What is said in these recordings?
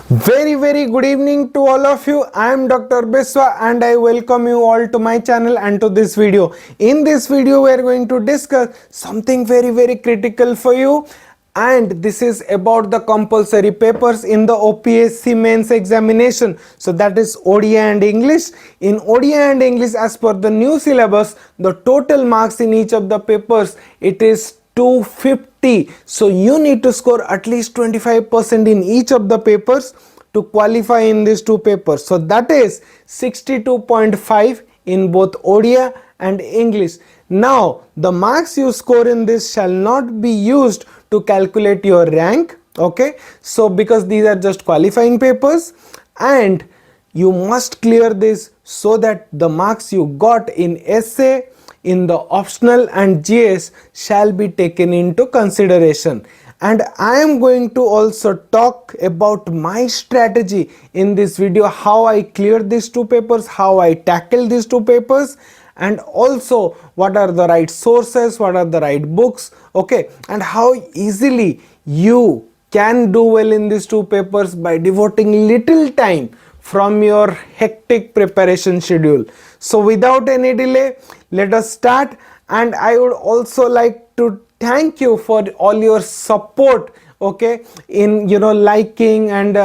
Very good evening to all of you. I am Dr. Biswa and I welcome you all to my channel and to this video. In this video we are going to discuss something very critical for you, and this is about the compulsory papers in the OPSc mains examination. So that is Odia and English. In Odia and English, as per the new syllabus, the total marks in each of the papers, it is 250. So you need to score at least 25% in each of the papers to qualify in these two papers. So that is 62.5 in both Odia and English. Now the marks you score in this shall not be used to calculate your rank, okay? So because these are just qualifying papers, and you must clear this so that the marks you got in essay, in the optional and GS shall be taken into consideration. And I am going to also talk about my strategy in this video, how I cleared these two papers, how I tackle these two papers, and also what are the right sources, what are the right books, okay, and how easily you can do well in these two papers by devoting little time from your hectic preparation schedule. So without any delay, let us start. And I would also like to thank you for all your support, okay, in liking and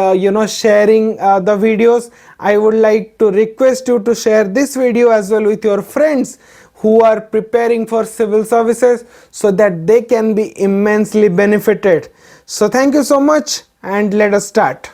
sharing the videos. I would like to request you to share this video as well with your friends who are preparing for civil services, so that they can be immensely benefited. So thank you so much, and let us start.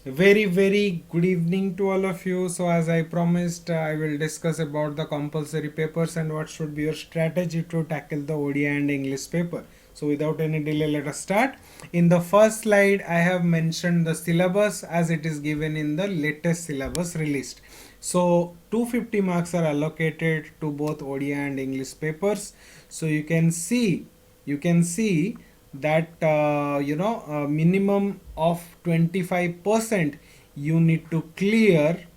Very good evening to all of you. So as I promised, I will discuss about the compulsory papers and what should be your strategy to tackle the Odia and English paper. So without any delay, let us start. In the first slide, I have mentioned the syllabus as it is given in the latest syllabus released. So 250 marks are allocated to both Odia and English papers. So you can see that minimum of 25% you need to clear.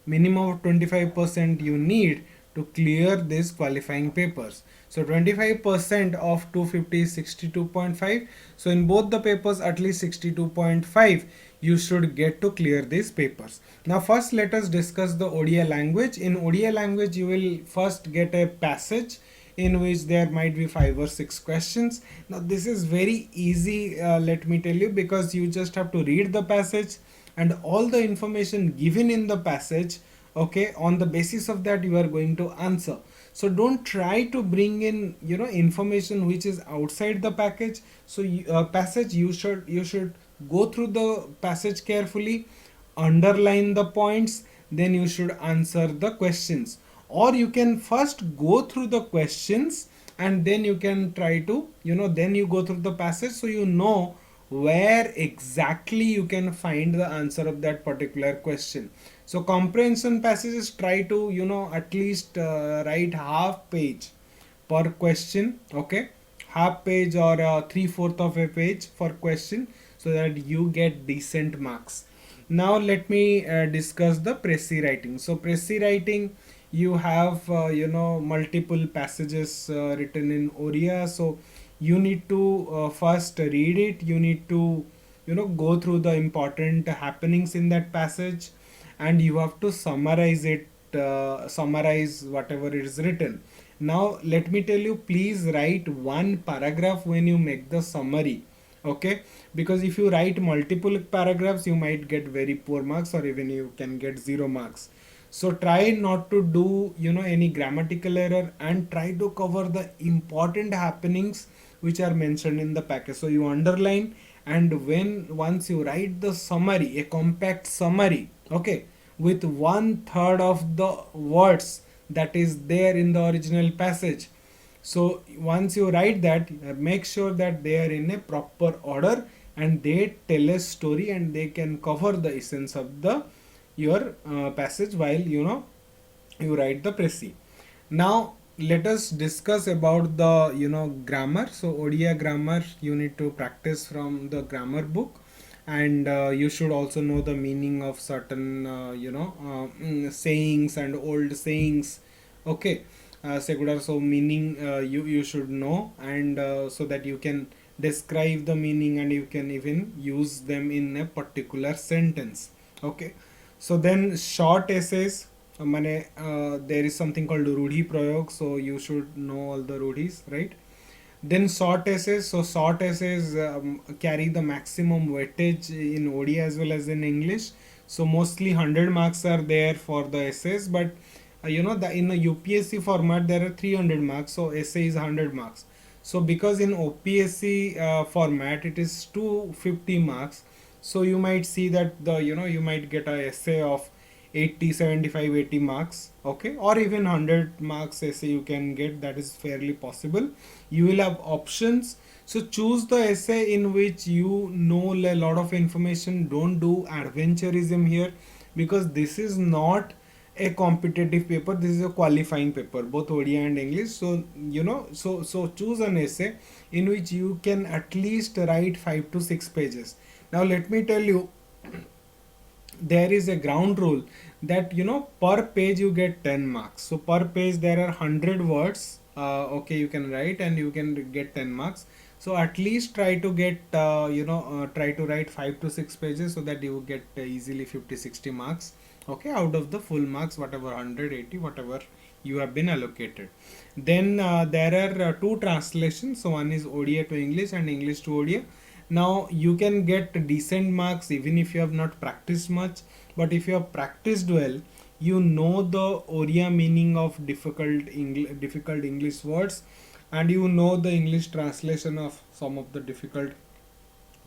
Minimum of 25% you need to clear these qualifying papers. So 25% of 250 is 62.5. So in both the papers, at least 62.5 you should get to clear these papers. Now first let us discuss the Odia language. In Odia language, you will first get a passage in which there might be 5 or 6 questions. Now this is very easy, let me tell you, because you just have to read the passage and all the information given in the passage, okay, on the basis of that you are going to answer. So don't try to bring in information which is outside the package. So passage, you should go through the passage carefully, underline the points, then you should answer the questions. Or you can first go through the questions and then you can try to then you go through the passage, so you know where exactly you can find the answer of that particular question. So comprehension passages, try to at least write half page per question, okay, half page or 3/4 of a page for question, so that you get decent marks. Now let me discuss the Pressy writing. So Pressy writing, you have multiple passages written in Odia. So you need to first read it. You need to go through the important happenings in that passage, and you have to summarize it, summarize whatever is written. Now let me tell you, please write one paragraph when you make the summary, okay, because if you write multiple paragraphs you might get very poor marks, or even you can get 0 marks. So try not to do any grammatical error, and try to cover the important happenings which are mentioned in the package. So you underline, and once you write the summary, a compact summary, okay, with 1/3 of the words that is there in the original passage. So once you write that, make sure that they are in a proper order and they tell a story and they can cover the essence of the your passage while you write the Pressy. Now let us discuss about the grammar. So Odia grammar, you need to practice from the grammar book, and you should also know the meaning of certain sayings and old sayings, okay. Secular, so meaning you should know, and so that you can describe the meaning, and you can even use them in a particular sentence. Okay, so then short essays, there is something called rudhi prayog, so you should know all the rudhis, right? Then short essays. So short essays carry the maximum weightage in Odia as well as in English. So mostly 100 marks are there for the essays, but the in a UPSC format there are 300 marks. So essay is 100 marks. So because in OPSC format it is 250 marks. So you might see that you might get a essay of 80, 75, 80 marks, okay, or even 100 marks essay you can get. That is fairly possible. You will have options, so choose the essay in which you know a lot of information. Don't do adventurism here, because this is not a competitive paper, this is a qualifying paper, both Odia and English. So so choose an essay in which you can at least write 5 to 6 pages. Now let me tell you, there is a ground rule that per page you get 10 marks. So per page there are 100 words, okay, you can write and you can get 10 marks. So at least try to get try to write 5 to 6 pages, so that you get easily 50-60 marks, okay, out of the full marks, whatever 180, whatever you have been allocated. Then there are two translations, so one is Odia to English and English to Odia. Now you can get decent marks even if you have not practiced much, but if you have practiced well, you know the Odia meaning of difficult English words, and you know the English translation of some of the difficult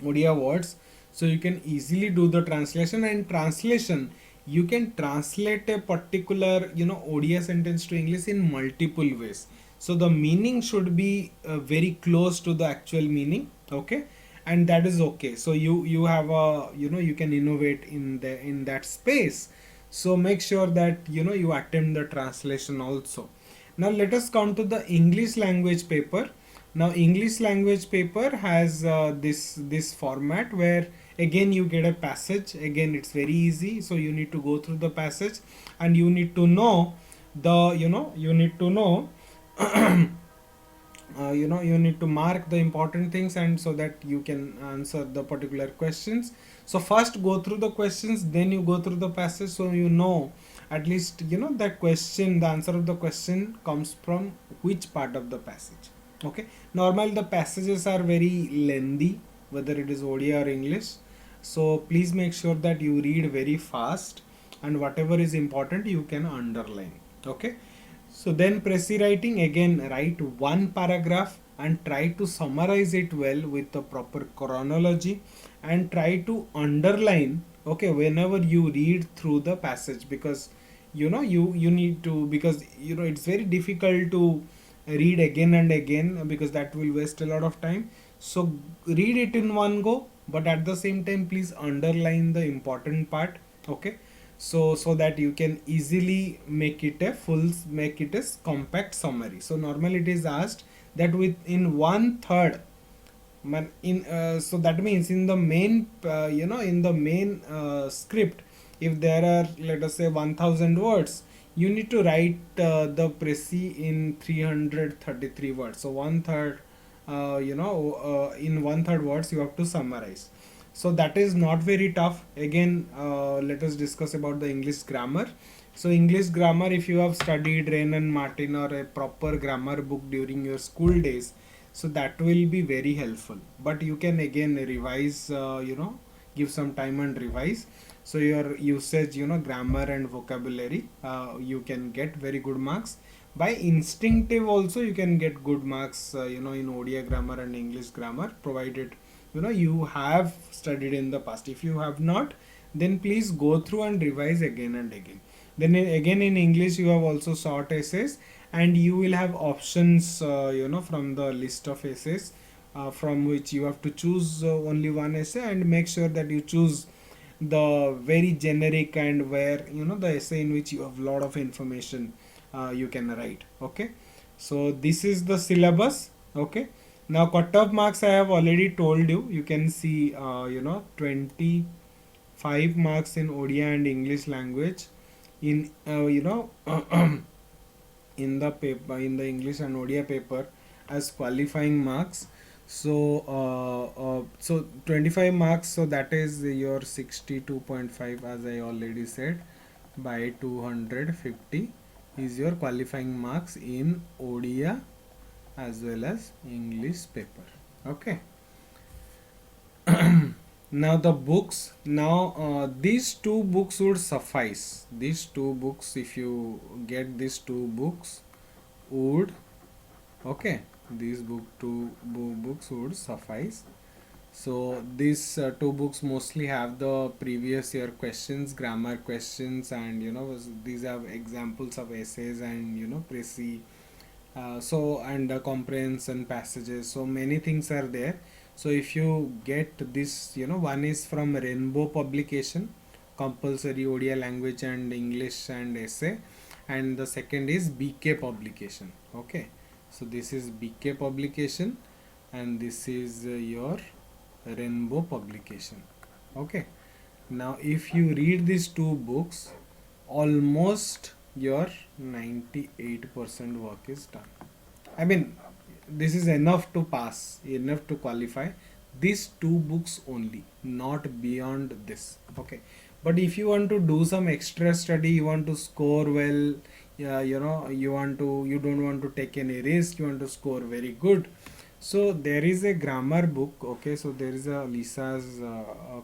Odia words. So you can easily do the translation, and translation, you can translate a particular Odia sentence to English in multiple ways. So the meaning should be very close to the actual meaning, okay, and that is okay. So you have a you can innovate in that space. So make sure that you attempt the translation also. Now let us come to the English language paper. Now English language paper has this format where again you get a passage. Again it's very easy, so you need to go through the passage and you need to know the you need to know you need to mark the important things, and so that you can answer the particular questions. So first go through the questions, then you go through the passage, so at least that question, the answer of the question comes from which part of the passage. Okay, normally the passages are very lengthy, whether it is Odia or English, so please make sure that you read very fast, and whatever is important you can underline. Okay, so then Prezi writing, again write one paragraph and try to summarize it well with the proper chronology, and try to underline, okay, whenever you read through the passage, because you need to, because it's very difficult to read again and again, because that will waste a lot of time. So read it in one go, but at the same time please underline the important part, okay, so that you can easily make it a compact summary. So normally it is asked that within one third so that means in the main in the main script, if there are, let us say, 1000 words, you need to write the Prezi in 333 words. So one third in one third words you have to summarize. So that is not very tough. Again, let us discuss about the English grammar. So English grammar, if you have studied Rain and Martin or a proper grammar book during your school days, so that will be very helpful. But you can again revise, give some time and revise. So your usage, grammar and vocabulary, you can get very good marks. By instinctive also you can get good marks, in Odia grammar and English grammar, provided you have studied in the past. If you have not, then please go through and revise again and again. Then again in English you have also short essays, and you will have options from the list of essays, from which you have to choose only one essay, and make sure that you choose the very generic and where the essay in which you have lot of information you can write. Okay, so this is the syllabus. Okay, now cut-off marks I have already told you. You can see 25 marks in Odia and English language in in the paper, in the English and Odia paper, as qualifying marks. So 25 marks, so that is your 62.5, as I already said, by 250 is your qualifying marks in Odia as well as English paper. Okay. Now the books, now these two books would suffice. These two books, if you get these two books, would, okay, these books would suffice. So these two books mostly have the previous year questions, grammar questions, and these have examples of essays and and comprehension passages. So many things are there. So if you get this, one is from Rainbow publication, compulsory Odia language and English and essay, and the second is BK publication. Okay, so this is BK publication, and this is your Rainbow publication. Okay, now if you read these two books, almost your 98% work is done. I mean, this is enough to pass, enough to qualify. These two books only, not beyond this. Okay, but if you want to do some extra study, you want to score well, yeah, you don't want to take any risk, you want to score very good. So there is a grammar book. Okay, so there is a Lisa's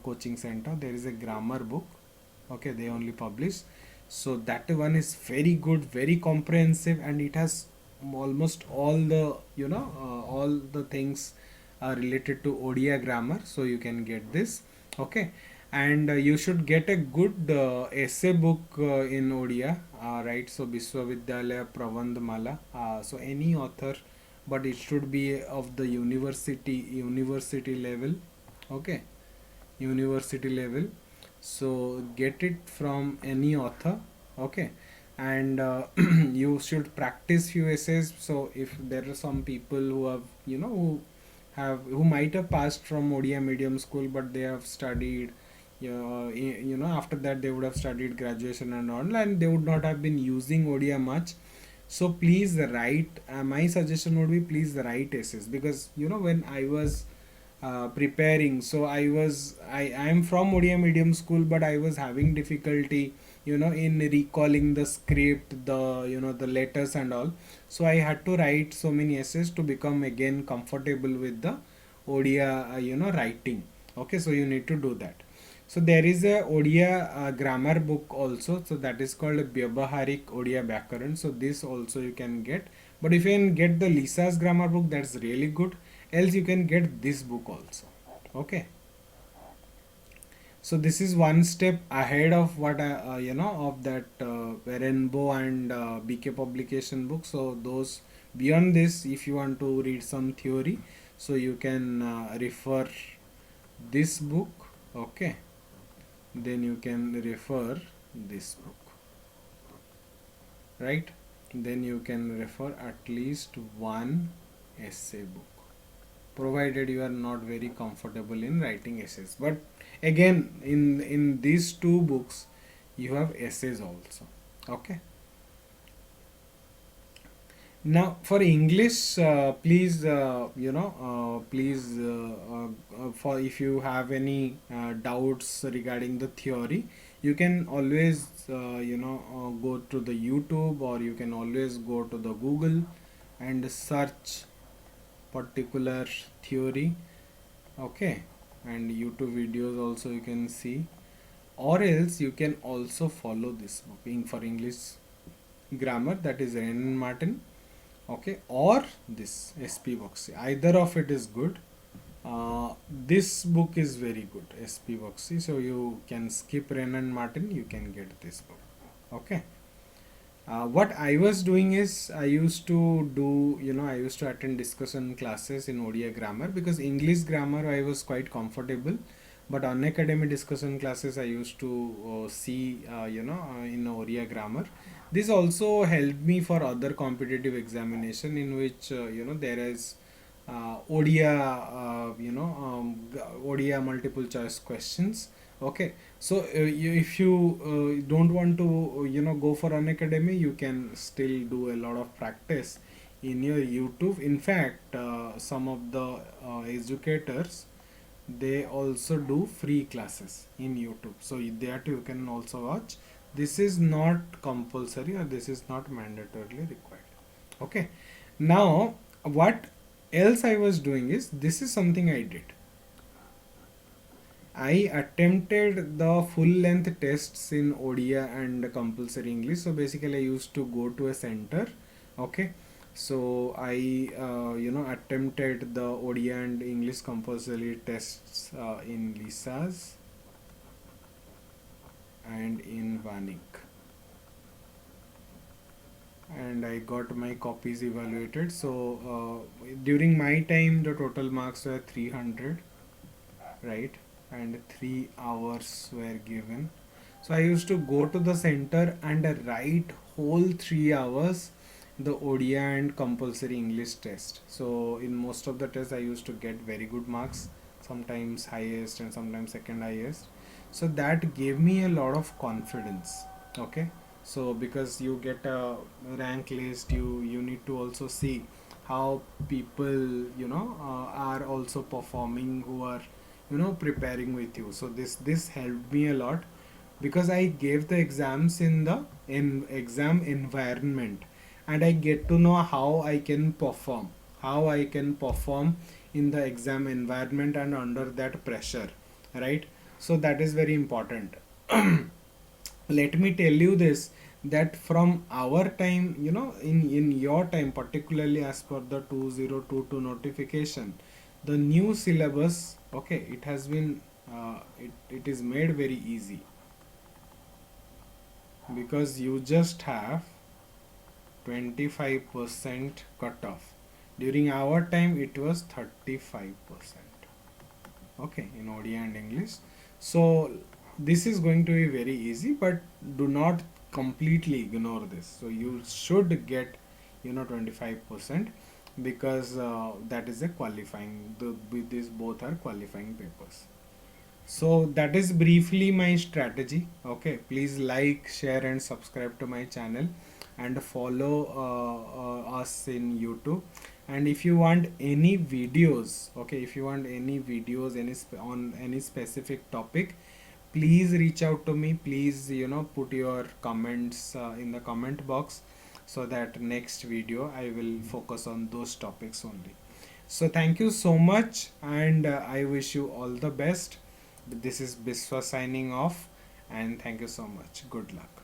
coaching center. There is a grammar book. Okay, they only publish. So that one is very good, very comprehensive, and it has almost all the all the things are related to Odia grammar. So you can get this. Okay, and you should get a good essay book in Odia, right? So Vishwavidyalaya Prabandhamala. So any author, but it should be of the university level. Okay, university level. So get it from any author. Okay, and you should practice few essays. So if there are some people who have who might have passed from Odia medium school, but they have studied, after that they would have studied graduation and all, and they would not have been using Odia much. So please write, my suggestion would be, please write essays, because when I was preparing, so I am from Odia medium school, but I was having difficulty in recalling the script, the letters and all. So I had to write so many essays to become again comfortable with the Odia writing. Okay, so you need to do that. So there is a Odia grammar book also, so that is called Vyavaharik Odia Vyakaran. So this also you can get, but if you can get the Lisa's grammar book, that's really good. Else you can get this book also. Okay, so this is one step ahead of what I of that Rainbow and BK publication book. So those beyond this, if you want to read some theory, so you can refer this book. Okay, then you can refer this book, right? Then you can refer at least one essay book, provided you are not very comfortable in writing essays. But again, in these two books you have essays also. Okay, now for English, please for if you have any doubts regarding the theory, you can always go to the YouTube, or you can always go to the Google and search particular theory. Okay, and YouTube videos also you can see, or else you can also follow this book for English grammar, that is Ren and Martin. Okay, or this SP Boxy, either of it is good. This book is very good, SP Boxy, so you can skip Ren and Martin, you can get this book. Okay, what I was doing is, I used to attend discussion classes in Odia grammar, because English grammar I was quite comfortable, but unacademy discussion classes I used to see in Odia grammar. This also helped me for other competitive examination, in which there is Odia multiple choice questions. Okay, so if you don't want to go for an academy, you can still do a lot of practice in your YouTube. In fact, some of the educators, they also do free classes in YouTube, so that you can also watch. This is not compulsory, or this is not mandatorily required. Okay, now what else I was doing is, this is something I did. I attempted the full length tests in Odia and compulsory English. So basically, I used to go to a center. Okay, so I attempted the Odia and English compulsory tests in Lisa's and in Vanik, and I got my copies evaluated. So during my time, the total marks were 300, right? And 3 hours were given. So I used to go to the center and write whole 3 hours the Odia and compulsory English test. So in most of the tests I used to get very good marks, sometimes highest and sometimes second highest. So that gave me a lot of confidence. Okay, so because you get a rank list, you need to also see how people are also performing, who are preparing with you. So this helped me a lot, because I gave the exams in the exam environment, and I get to know how I can perform in the exam environment and under that pressure, right? So that is very important. Let me tell you this, that from our time, in your time, particularly as per the 2022 notification, the new syllabus, okay, it has been it is made very easy, because you just have 25% cutoff. During our time it was 35%, okay, in Odia and English. So this is going to be very easy, but do not completely ignore this. So you should get 25%, because that is a qualifying, these both are qualifying papers. So that is briefly my strategy. Okay, please like, share and subscribe to my channel, and follow us in YouTube. And if you want any videos, okay, if you want any videos on any specific topic, please reach out to me. Please put your comments in the comment box, so that next video I will focus on those topics only. So thank you so much, and I wish you all the best. This is Biswa signing off, and thank you so much. Good luck.